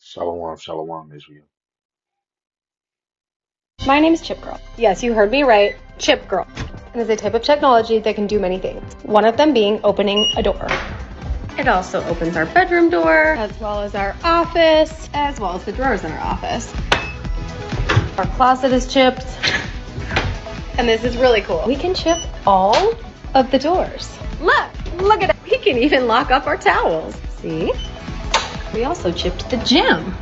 Shalom, shalom, Israel. My name is Chip Girl. Yes, you heard me right, Chip Girl. It is a type of technology that can do many things. One of them being opening a door. It also opens our bedroom door, as well as our office, as well as the drawers in our office. Our closet is chipped. And this is really cool. We can chip all of the doors. Look at it. We can even lock up our towels. See? We also chipped the gym. And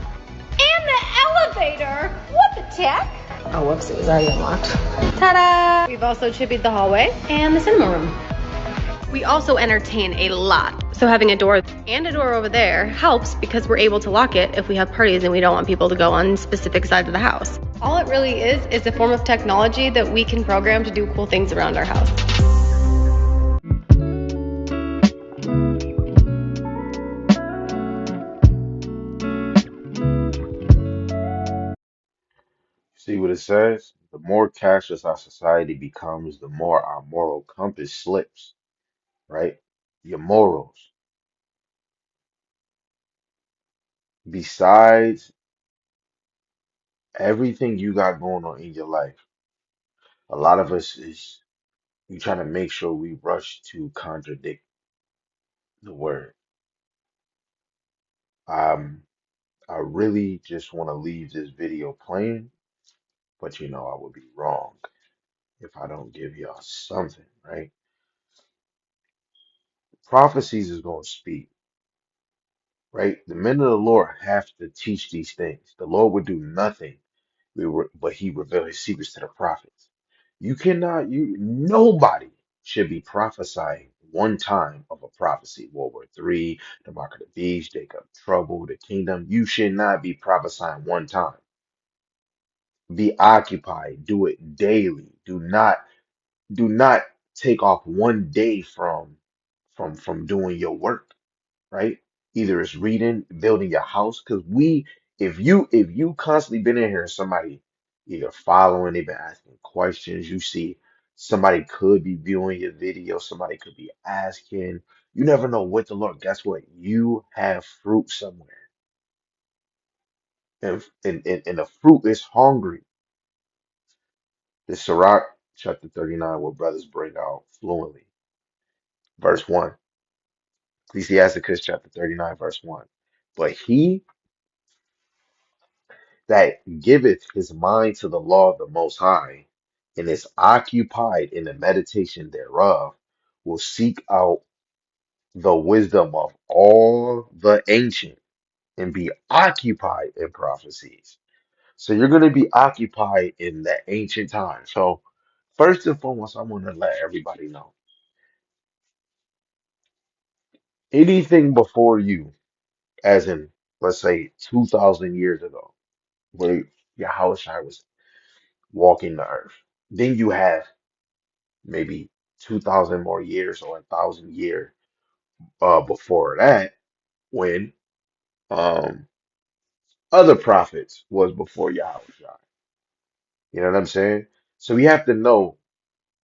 the elevator. What the tech? Oh, whoops, it was already unlocked. Ta-da! We've also chippied the hallway and the cinema room. We also entertain a lot. So having a door and a door over there helps because we're able to lock it if we have parties and we don't want people to go on specific sides of the house. All it really is a form of technology that we can program to do cool things around our house. See what it says? The more cashless our society becomes, the more our moral compass slips, right? Your morals. Besides everything you got going on in your life, a lot of us is we try to make sure we rush to contradict the word. Um, I really just want to leave this video playing, but I would be wrong if I don't give y'all something, right? Prophecies is going to speak. Right? The men of the Lord have to teach these things. The Lord would do nothing, but He revealed His secrets to the prophets. Nobody should be prophesying one time of a prophecy. World War III, the mark of the beast, Jacob trouble, the kingdom. You should not be prophesying one time. Be occupied. Do it daily. Do not take off one day from doing your work, right? Either it's reading, building your house, because if you constantly been in here and somebody either following, they've been asking questions, you see somebody could be viewing your video, somebody could be asking. You never know what the Lord. Guess what? You have fruit somewhere, and the fruit is hungry. The Sirach chapter 39, what brothers bring out fluently. Verse 1. Ecclesiasticus chapter 39, verse 1. But he that giveth his mind to the law of the Most High, and is occupied in the meditation thereof, will seek out the wisdom of all the ancient and be occupied in prophecies. So you're going to be occupied in the ancient times. So first and foremost, I want to let everybody know anything before you, as in, let's say, 2,000 years ago, where Yahushua was walking the earth. Then you have maybe 2,000 more years or 1,000 years before that, when um, other prophets was before Yahweh. You know what I'm saying? So we have to know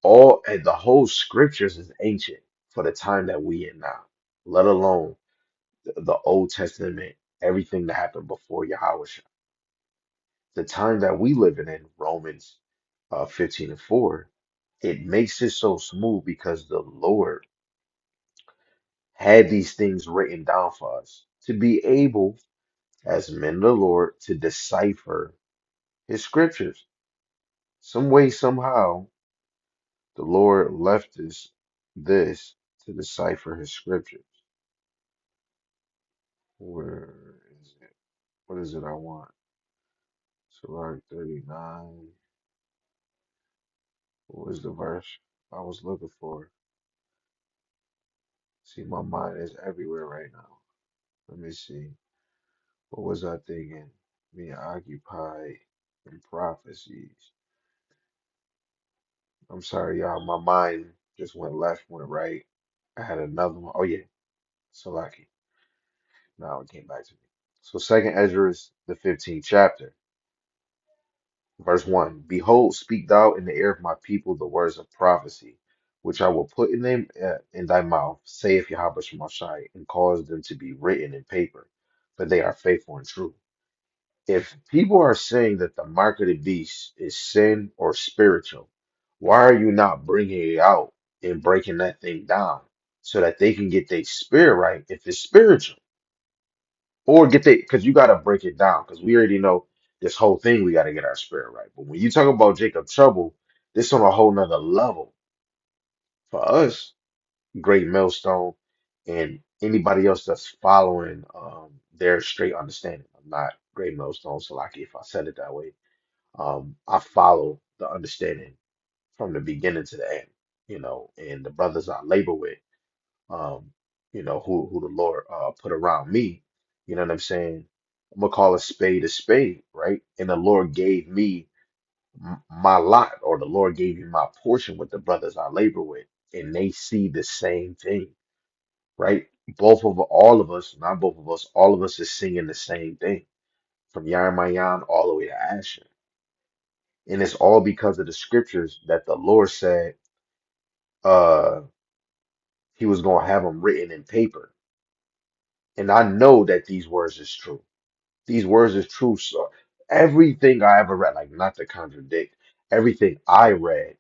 all and the whole scriptures is ancient for the time that we in now, let alone the Old Testament, everything that happened before Yahweh. The time that we living in, Romans 15 and 4, it makes it so smooth because the Lord had these things written down for us to be able, as men of the Lord, to decipher his scriptures. Some way, somehow, the Lord left us this to decipher his scriptures. Where is it? What is it I want? Sirach 39. What was the verse I was looking for? See, my mind is everywhere right now. Let me see. What was I thinking? Being occupied in prophecies. I'm sorry, y'all. My mind just went left, went right. I had another one. Oh yeah, Salaki. Now it came back to me. So Second Ezra is the 15th chapter, verse 1. Behold, speak thou in the ear of my people the words of prophecy, which I will put in them in thy mouth, saith Yahweh Shemashai, and cause them to be written in paper, for they are faithful and true. If people are saying that the mark of the beast is sin or spiritual, why are you not bringing it out and breaking that thing down so that they can get their spirit right if it's spiritual? Or get they, because you got to break it down, because we already know this whole thing, we got to get our spirit right. But when you talk about Jacob Trouble, this on a whole nother level for us, Great Millstone, and anybody else that's following their straight understanding. I'm not Great Millstone, so like if I said it that way. I follow the understanding from the beginning to the end, and the brothers I labor with, um, who the Lord put around me, you know what I'm saying? I'm gonna call a spade, right? And the Lord gave me my lot, or the Lord gave me my portion with the brothers I labor with, and they see the same thing, right? All of us, not both of us, all of us is singing the same thing, from Yarmayan all the way to Asher. And it's all because of the scriptures that the Lord said uh he was gonna have them written in paper. And I know that these words is true. These words is true. So everything I ever read, like not to contradict, everything I read,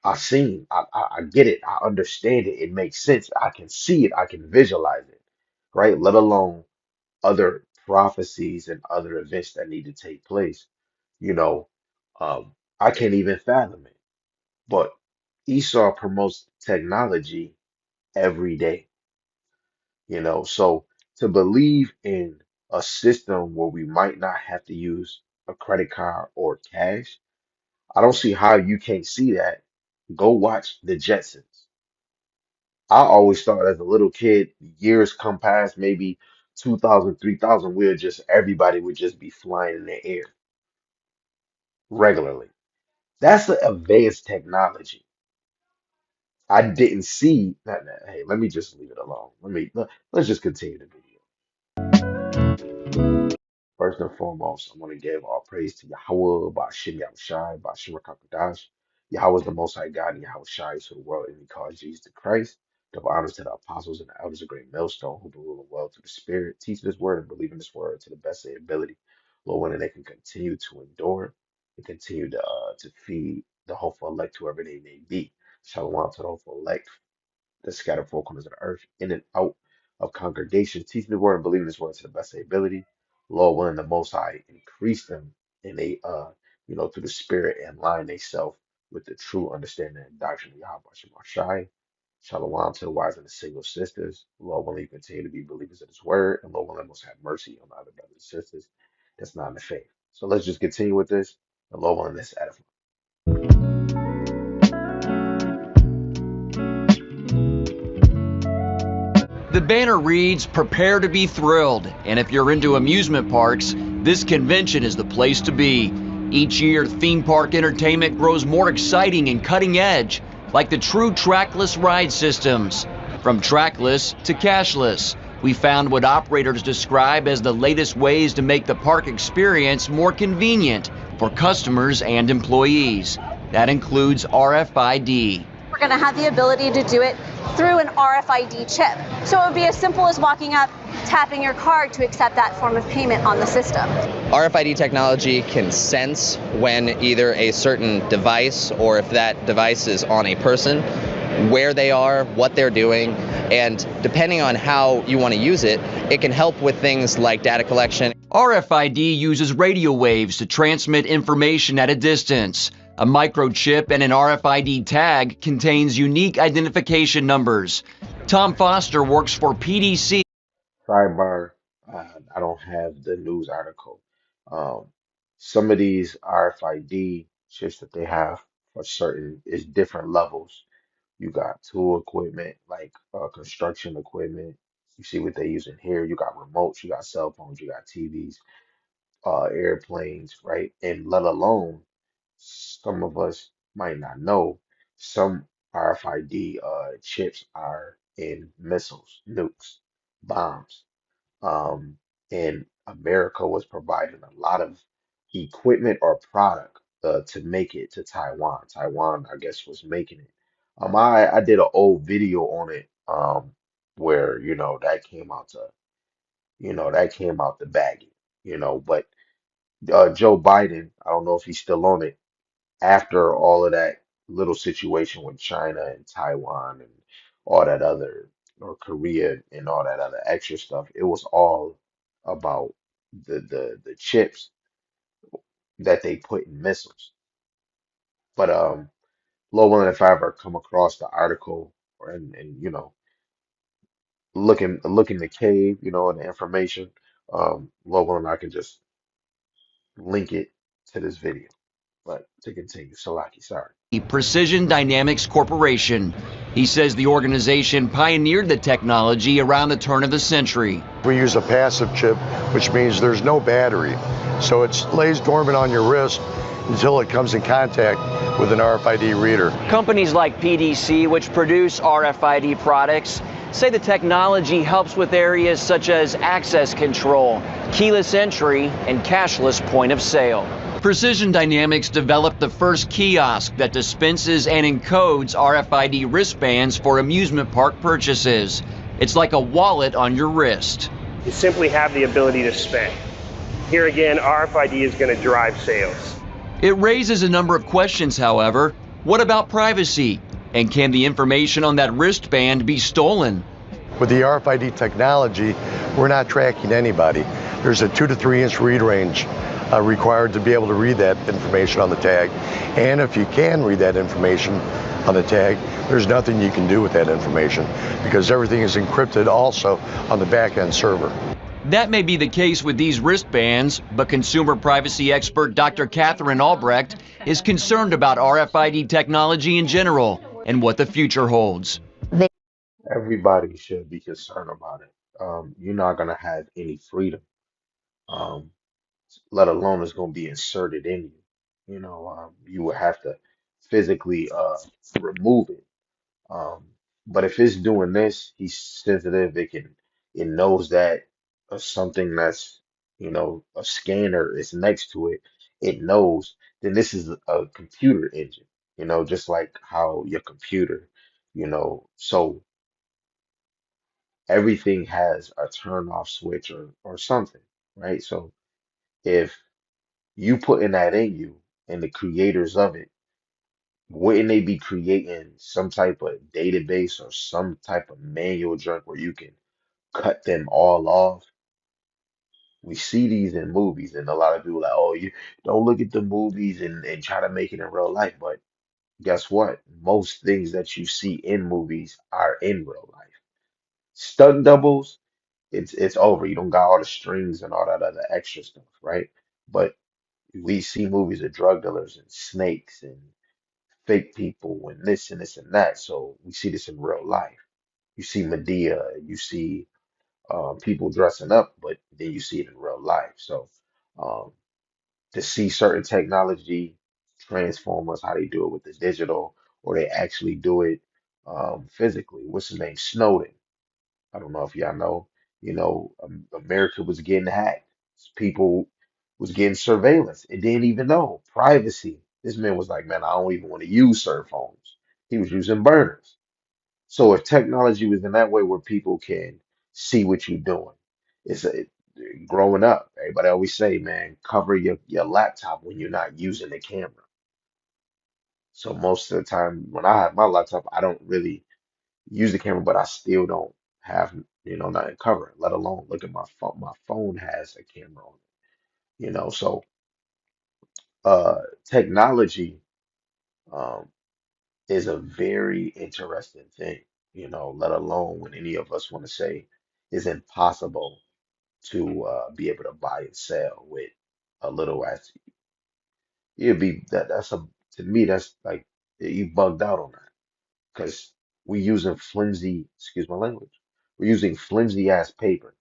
I seen, I get it, I understand it, it makes sense. I can see it, I can visualize it, right? Let alone other prophecies and other events that need to take place. You know, I can't even fathom it. But Esau promotes technology every day, so to believe in a system where we might not have to use a credit card or cash, I don't see how you can't see that. Go watch the Jetsons. I always thought as a little kid, years come past, maybe 2000, 3000, everybody would just be flying in the air regularly. That's the advanced technology. I didn't see that. Hey, let me just leave it alone. Let's just continue the video. First and foremost, I want to give all praise to Yahweh, Ba'ashim Yahushai, Ba'ashim Rakakadash. Yahweh is the Most High God, and Yahweh Shai is to the world, and he calls Jesus the Christ. Give honors to the apostles and the elders of Great Millstone, who been ruling well through the Spirit, teach this word and believe in this word to the best of their ability. Lord, when they can continue to endure and continue to feed the hopeful elect, whoever they may be. Shalom to the hopeful elect, that scatter four corners of the earth, in and out of congregations, teaching the word and believing this word to the best of their ability. Lord willing, the Most High increase them and they, through the Spirit and line themselves with the true understanding and doctrine of Yahweh Shema Shai. Shalom to the wives and the single sisters. Lord willing, continue to be believers of His word, and Lord willing, most have mercy on the other brothers and sisters that's not in the faith. So let's just continue with this, and Lord willing, let's edify. The banner reads, "Prepare to be thrilled." And if you're into amusement parks, this convention is the place to be. Each year, theme park entertainment grows more exciting and cutting edge, like the true trackless ride systems. From trackless to cashless, we found what operators describe as the latest ways to make the park experience more convenient for customers and employees. That includes RFID. We're going to have the ability to do it through an RFID chip. So it would be as simple as walking up, tapping your card to accept that form of payment on the system. RFID technology can sense when either a certain device, or if that device is on a person, where they are, what they're doing, and depending on how you want to use it, it can help with things like data collection. RFID uses radio waves to transmit information at a distance. A microchip and an RFID tag contains unique identification numbers. Tom Foster works for PDC. Sidebar, I don't have the news article. Um, some of these RFID chips that they have for certain is different levels. You got tool equipment, like construction equipment. You see what they use in here. You got remotes, you got cell phones, you got TVs, airplanes, right? And let alone, some of us might not know, some RFID chips are in missiles, nukes, bombs, um, and America was providing a lot of equipment or product to make it to Taiwan. Taiwan, I guess, was making it. I did an old video on it, where that came out the baggie, but Joe Biden, I don't know if he's still on it, after all of that little situation with China and Taiwan and all that other, or Korea and all that other extra stuff, it was all about the chips that they put in missiles. But Lord willing, if I ever come across the article or and look in the cave, and the information, Lord willing, I can just link it to this video. But to continue, Salaki, sorry. Precision Dynamics Corporation. He says the organization pioneered the technology around the turn of the century. We use a passive chip, which means there's no battery. So it lays dormant on your wrist until it comes in contact with an RFID reader. Companies like PDC, which produce RFID products, say the technology helps with areas such as access control, keyless entry, and cashless point of sale. Precision Dynamics developed the first kiosk that dispenses and encodes RFID wristbands for amusement park purchases. It's like a wallet on your wrist. You simply have the ability to spend. Here again, RFID is going to drive sales. It raises a number of questions, however. What about privacy? And can the information on that wristband be stolen? With the RFID technology, we're not tracking anybody. There's a 2 to 3 inch read range required to be able to read that information on the tag. And if you can read that information on the tag, there's nothing you can do with that information because everything is encrypted also on the back end server. That may be the case with these wristbands, but consumer privacy expert Dr. Catherine Albrecht is concerned about RFID technology in general and what the future holds. Everybody should be concerned about it. You're not gonna have any freedom, um, let alone it's gonna be inserted in you. You would have to physically remove it. Um, but if it's doing this, he's sensitive. It knows that something that's, a scanner is next to it. It knows. Then this is a computer engine, just like how your computer, so everything has a turn off switch or something, right? So if you putting that in you and the creators of it, wouldn't they be creating some type of database or some type of manual junk where you can cut them all off? We see these in movies, and a lot of people like, oh, you don't look at the movies and try to make it in real life. But guess what? Most things that you see in movies are in real life. Stunt doubles, it's over. You don't got all the strings and all that other extra stuff, right? But we see movies of drug dealers and snakes and fake people and this and this and that. So we see this in real life. You see Medea, you see people dressing up, but then you see it in real life. So um, to see certain technology transform us, how they do it with the digital, or they actually do it physically. What's his name? Snowden. I don't know if y'all know. America was getting hacked. People was getting surveillance and didn't even know. Privacy. This man was like, man, I don't even want to use cell phones. He was using burners. So if technology was in that way where people can see what you're doing, growing up, everybody always say, man, cover your laptop when you're not using the camera. So most of the time when I have my laptop, I don't really use the camera, but I still don't have, nothing covered, let alone look at my phone. My phone has a camera on it. So uh technology um is a very interesting thing, let alone when any of us want to say it's impossible to be able to buy and sell with a little as it'd be that's a to me that's like you bugged out on that because we using flimsy, excuse my language, we're using flimsy ass paper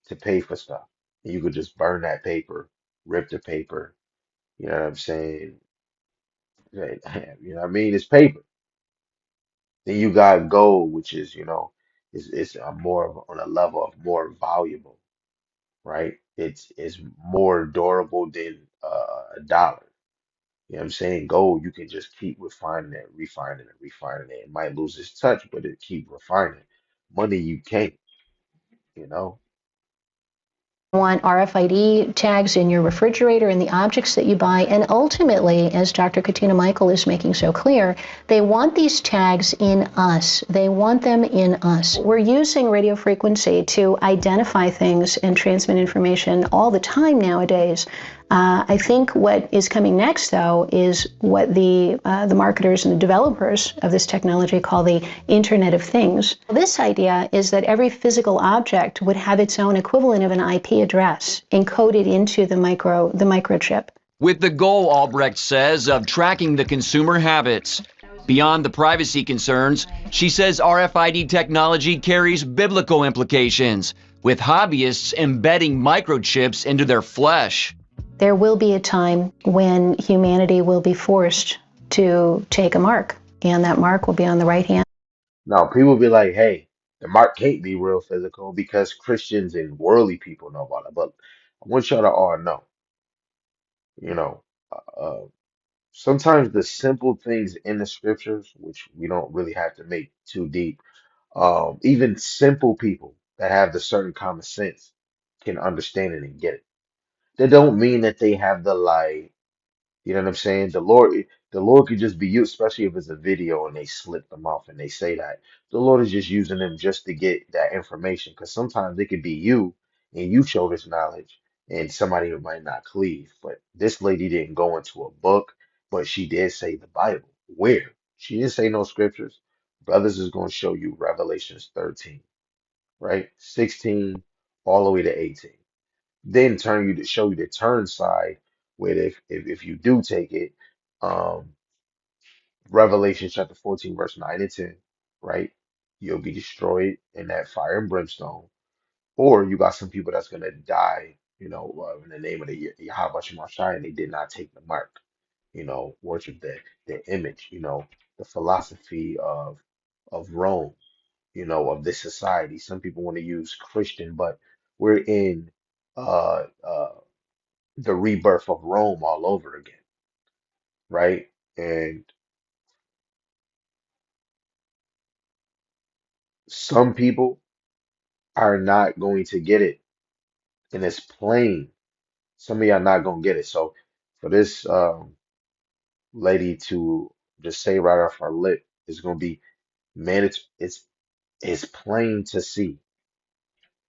to pay for stuff. And you could just burn that paper, rip the paper, you know what I'm saying? You know what I mean? It's paper. Then you got gold, which is, is a more on a level of more valuable, right? It's more durable than a dollar. You know what I'm saying? Gold, you can just keep refining it, refining it, refining it. It might lose its touch, but it keep refining. Money, you can't, you know? Want RFID tags in your refrigerator and the objects that you buy. And ultimately, as Dr. Katina Michael is making so clear, they want these tags in us. They want them in us. We're using radio frequency to identify things and transmit information all the time nowadays. I think what is coming next, though, is what the marketers and the developers of this technology call the Internet of Things. This idea is that every physical object would have its own equivalent of an IP address encoded into the microchip. With the goal, Albrecht says, of tracking the consumer habits. Beyond the privacy concerns, she says RFID technology carries biblical implications, with hobbyists embedding microchips into their flesh. There will be a time when humanity will be forced to take a mark, and that mark will be on the right hand. Now, people be like, hey, the mark can't be real physical because Christians and worldly people know about it. But I want y'all to all know, you know, uh, sometimes the simple things in the scriptures, which we don't really have to make too deep, even simple people that have the certain common sense can understand it and get it. That don't mean that they have the light. You know what I'm saying? The Lord could just be used, especially if it's a video and they slip them off and they say that. The Lord is just using them just to get that information. Because sometimes it could be you and you show this knowledge and somebody might not cleave. But this lady didn't go into a book, but she did say the Bible. Where? She didn't say no scriptures. Brothers is going to show you Revelations 13, right? 16 all the way to 18, then turn you to show you the turn side where if you do take it, um Revelation chapter 14 verse 9 and 10, right? You'll be destroyed in that fire and brimstone. Or you got some people that's gonna die, in the name of the Yahweh Shemashai, and they did not take the mark, worship the image, the philosophy of Rome, of this society. Some people want to use Christian, but we're in the rebirth of Rome all over again, right? And some people are not going to get it, and it's plain. Some of y'all not gonna get it. So for this lady to just say right off her lip, it's gonna be man, it's plain to see,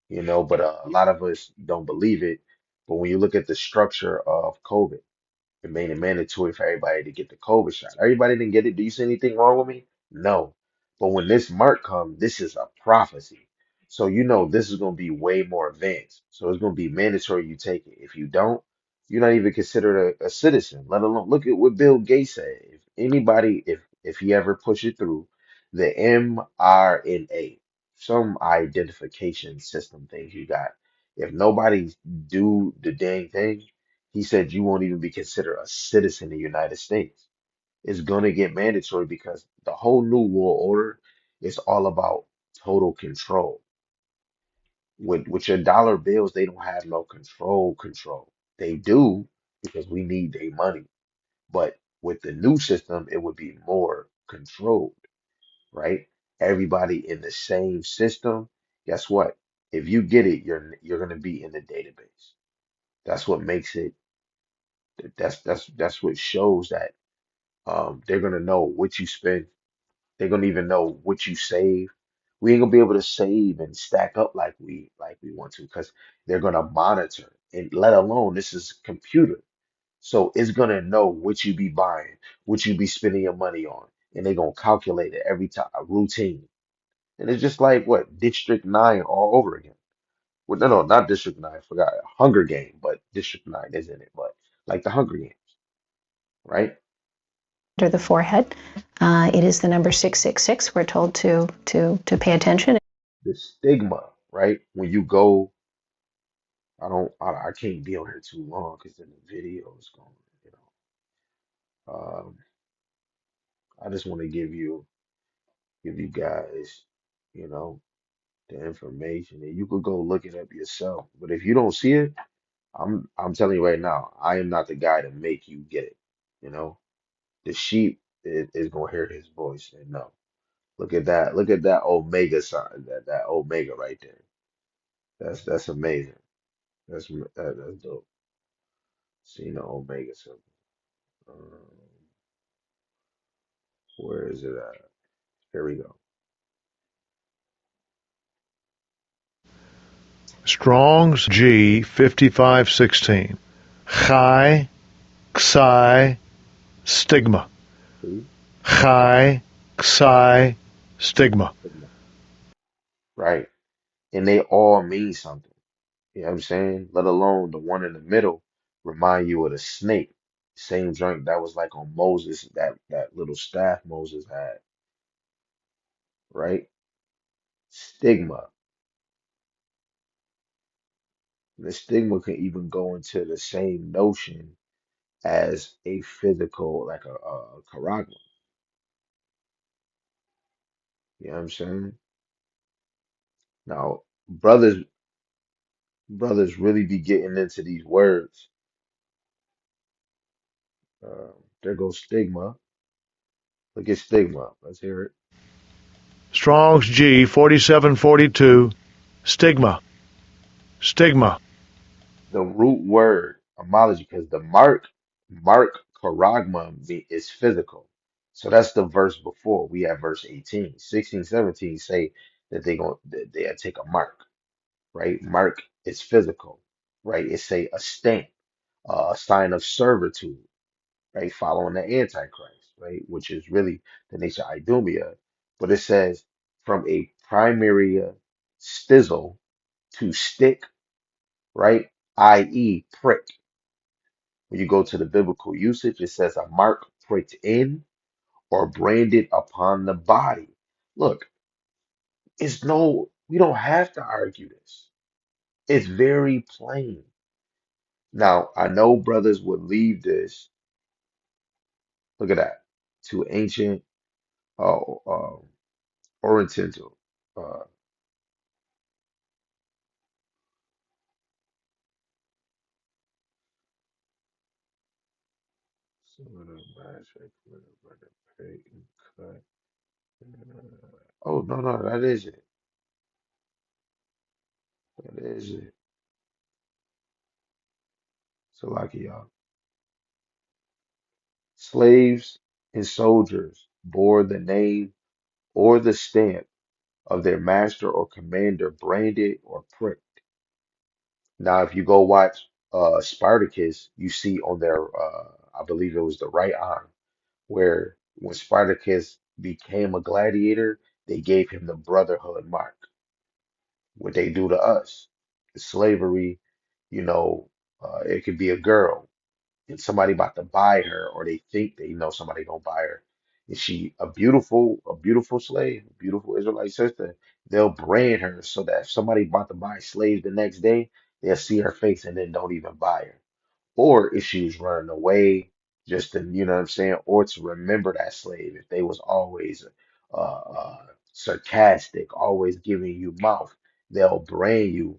but a lot of us don't believe it. But when you look at the structure of COVID, it made it mandatory for everybody to get the COVID shot. Everybody didn't get it. Do you see anything wrong with me? No. But when this mark comes, this is a prophecy. So this is going to be way more advanced. So it's going to be mandatory you take it. If you don't, you're not even considered a citizen, let alone look at what Bill Gates said. If anybody, if he ever push it through, the mRNA, some identification system things you got. If nobody do the dang thing, he said you won't even be considered a citizen of the United States. It's going to get mandatory because the whole new world order is all about total control. With your dollar bills, they don't have no control. They do because we need their money. But with the new system, it would be more controlled, right? Everybody in the same system. Guess what? If you get it, you're going to be in the database. That's what makes it. That's what shows that they're gonna know what you spend. They're gonna even know what you save. We ain't gonna be able to save and stack up like we want to because they're gonna monitor. And let alone this is computer, so it's gonna know what you be buying, what you be spending your money on, and they're gonna calculate it every time, a routine. And it's just like what District 9 all over again. Well, no, not District 9. I forgot Hunger Game, but District 9 is in it. But like the Hunger Games, right? Under the forehead. It is the number 666. We're told to pay attention. The stigma, right? When you go, I can't be on here too long because then the video is going, you um, I just want to give you guys, you know, the information and you could go look it up yourself. But if you don't see it, I'm telling you right now, I am not the guy to make you get it. You know, the sheep is gonna hear his voice and no. Look at that omega sign, that omega right there. That's amazing. That's dope. Seeing the Omega symbol. Um, where is it at? Here we go. Strong's G 5516. Chi, Xi, stigma. See? Chi, Xi, stigma. Right. And they all mean something. You know what I'm saying? Let alone the one in the middle remind you of the snake. Same joint that was like on Moses, that little staff Moses had, right? Stigma. The stigma can even go into the same notion as a physical, like a charagma. You know what I'm saying? Now, brothers really be getting into these words. There goes stigma. Look at stigma. Let's hear it. Strong's G 4742. Stigma. Stigma. The root word homology, because the mark charagma is physical. So that's the verse before. We have verse 18. 16, 17 say that they take a mark, right? Mark is physical, right? It's a stamp, a sign of servitude, right? Following the Antichrist, right? Which is really the nature of Idumea. But it says from a primary stizzle to stick, right? I.e., prick. When you go to the biblical usage, it says a mark pricked in or branded upon the body. Look, we don't have to argue this. It's very plain. Now, I know brothers would leave this, look at that, to ancient Oriental. Uh, some of the magic, with the pagan cut. Oh, no, no, that is it. That is it. So, like y'all, slaves and soldiers bore the name or the stamp of their master or commander branded or pricked. Now, if you go watch Spartacus, you see on their, I believe it was the right arm, where when Spartacus became a gladiator, they gave him the brotherhood mark. What they do to us, slavery, it could be a girl and somebody about to buy her, or they think they know somebody gonna buy her. Is she a beautiful slave, a beautiful Israelite sister? They'll brand her so that if somebody about to buy slaves the next day, they'll see her face and then don't even buy her. Or if she was running away, just to, you know what I'm saying, or to remember that slave if they was always sarcastic, always giving you mouth, they'll brand you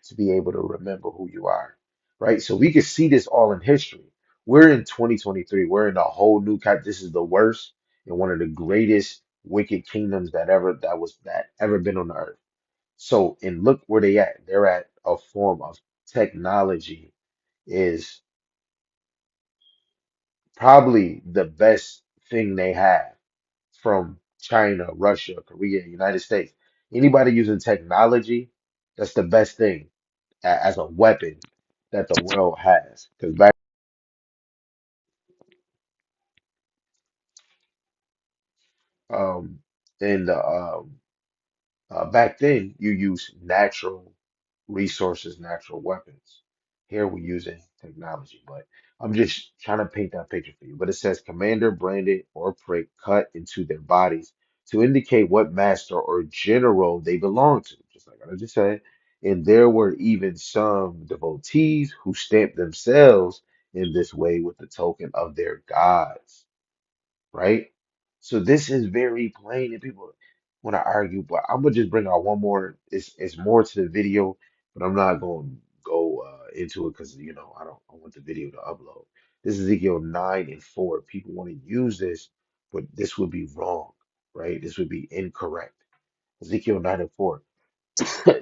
to be able to remember who you are, right? So we can see this all in history. We're in 2023. We're in a whole new kind. This is the worst and one of the greatest wicked kingdoms that ever been on the earth. So, and look where they at. They're at a form of technology is probably the best thing they have from China, Russia, Korea, United States. Anybody using technology, that's the best thing as a weapon that the world has. Because back um in the back then, you use natural resources, natural weapons. Here we're using technology, but I'm just trying to paint that picture for you. But it says commander branded or prick cut into their bodies to indicate what master or general they belong to, just like I just said. And there were even some devotees who stamped themselves in this way with the token of their gods, right? So this is very plain, and people want to argue, but I'm gonna just bring out one more. It's more to the video, but I'm not going to go into it because I want the video to upload. This is Ezekiel 9:4. People want to use this, but this would be wrong, right? This would be incorrect. Ezekiel 9:4.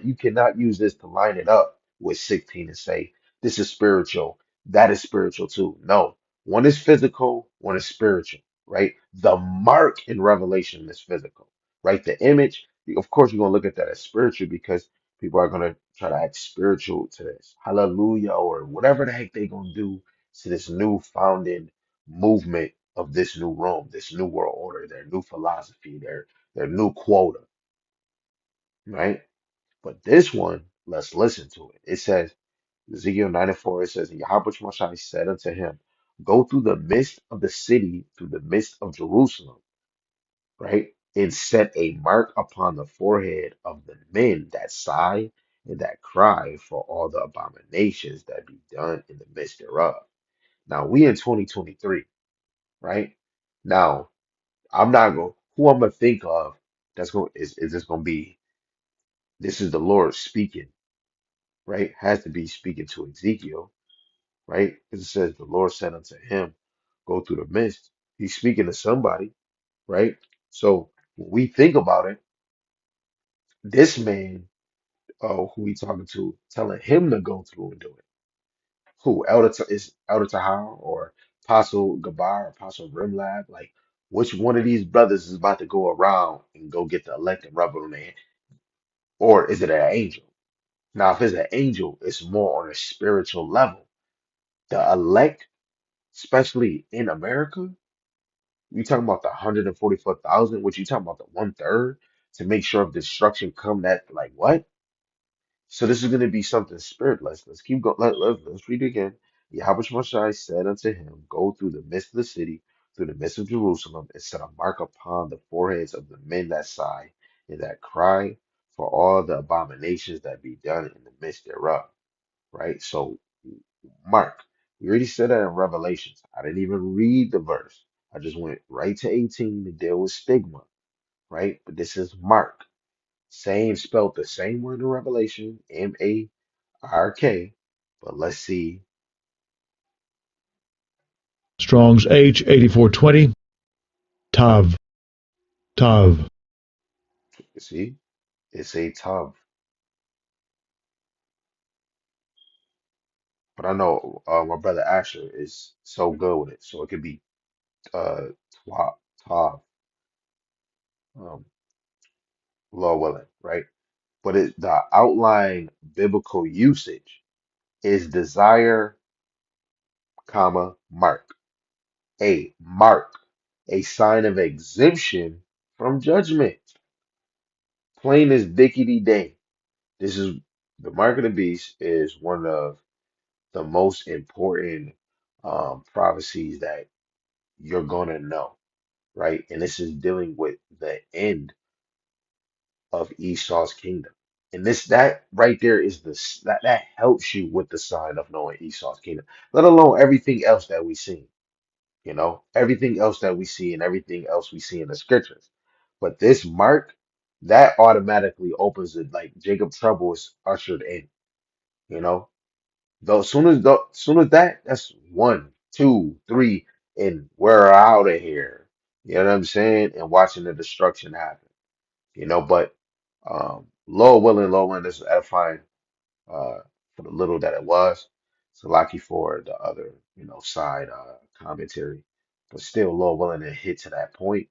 You cannot use this to line it up with 16 and say, this is spiritual, that is spiritual too. No, one is physical, one is spiritual, right? The mark in Revelation is physical, right? The image, of course, you're going to look at that as spiritual because people are going to try to act spiritual to this. Hallelujah, or whatever the heck they're going to do to this new founding movement of this new Rome, this new world order, their new philosophy, their new quota, right? But this one, let's listen to it. It says, Ezekiel 94, it says, and Yahweh Shai said unto him, go through the midst of the city, through the midst of Jerusalem, right? And set a mark upon the forehead of the men that sigh and that cry for all the abominations that be done in the midst thereof. Now we in 2023, right? Now, I'm not going, who I'm gonna think of that's going is this gonna be, this is the Lord speaking, right? Has to be speaking to Ezekiel, right? Because it says the Lord said unto him, go through the mist. He's speaking to somebody, right? So when we think about it, this man, who he talking to, telling him to go through and do it. Who? Is Elder Tahar or Apostle Gabar, Apostle Rimlab? Like, which one of these brothers is about to go around and go get the elect and rub it on their hand? Or is it an angel? Now, if it's an angel, it's more on a spiritual level. The elect, especially in America, you talking about the 144,000, which you talking about the one third to make sure if destruction come that like what? So this is going to be something spirit. Let's keep going. Let's read it again. Yahweh Shai said unto him, go through the midst of the city, through the midst of Jerusalem, and set a mark upon the foreheads of the men that sigh and that cry for all the abominations that be done in the midst thereof. Right? So mark. We already said that in Revelations. I didn't even read the verse. I just went right to 18 to deal with stigma, right? But this is mark. Same spelled the same word in Revelation, Mark. But let's see. Strong's H 8420. Tav. Tav. See, it's a tav. But I know my brother Asher is so good with it, so it could be uh tav, um, Lord willing, right? But the outline biblical usage is desire, comma, mark. A mark, a sign of exemption from judgment. Plain as dickety day. This is the mark of the beast is one of the most important prophecies that you're gonna know, right? And this is dealing with the end of Esau's kingdom. And this that right there is that helps you with the sign of knowing Esau's kingdom, let alone everything else that we see, everything else that we see and everything else we see in the scriptures. But this mark, that automatically opens it like Jacob trouble is ushered in, you know. Though soon as that's one, two, three, and we're out of here. You know what I'm saying? And watching the destruction happen. But Lord willing, this is edifying uh for the little that it was. So lucky for the other, side commentary. But still, Lord willing, to hit to that point.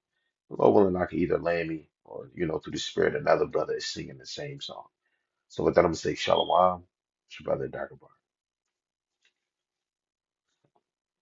Lord willing, I could either land me or, through the spirit, another brother is singing the same song. So with that, I'm gonna say Shalom. It's your brother Darker